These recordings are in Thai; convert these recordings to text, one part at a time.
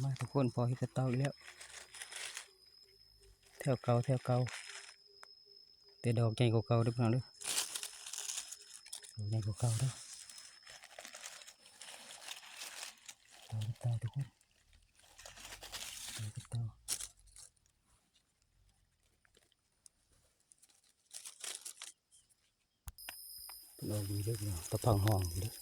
มาทุกคนพอเห็ดเต่าอีกแล้วแถวเก่าแต่ดอกใหญ่กว่าเก่าด้วยพี่น้องเด้อดอกใหญ่กว่าเก่าเด้อเต่าทุกคนเต่าเราดีเด้อพี่น้องตะพังห้องเด้อ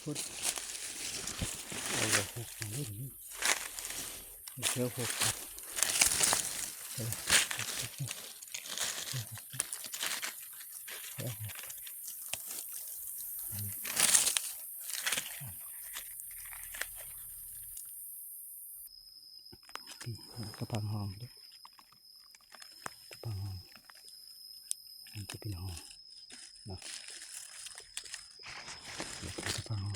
พุดเอาหกนี่เที่ยวหกกระพังห้องด้วยกระพังห้องมันจะเป็นห้องนะกระพังห้อง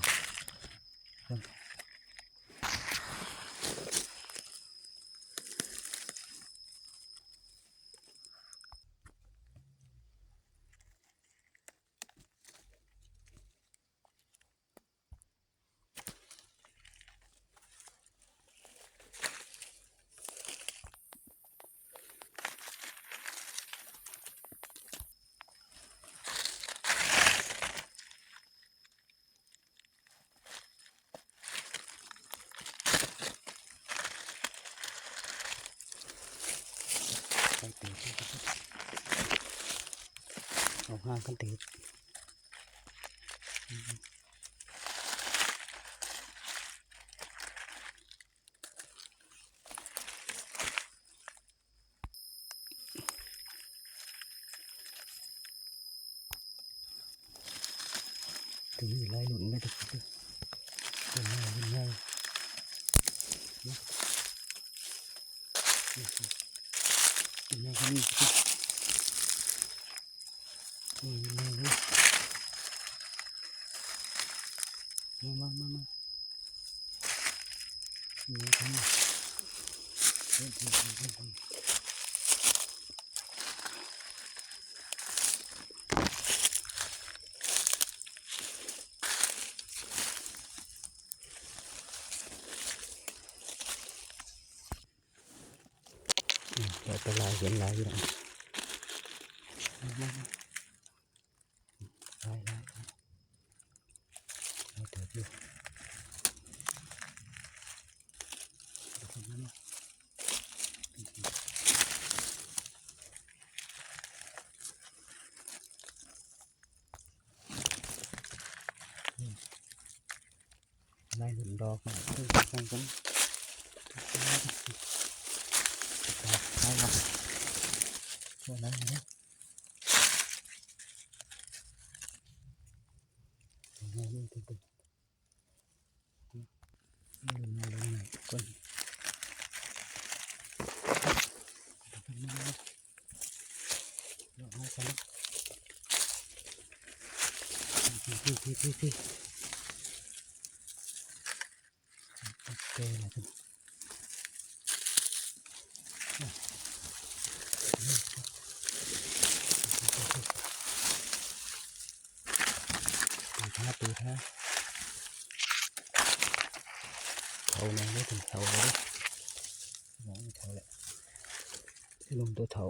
เอาห้างกันติดถึงไล่หลุนไม่ได้เป็นง่ายเป็นง่ายเป็นง่ายที่นี่มาไปลายเห็นลายอยู่นะลายเถิดอยู่ลายหลุนดอกมาขึ้นกันลายมาตัวนั้นนะนี่ตัวนี่ลงมาคนเราเอาไปพี่โอเคนะทุกตีท่าเขาเนี่ยไม่ถึงเขาเลยน้องเขาแหละลงตัวเถา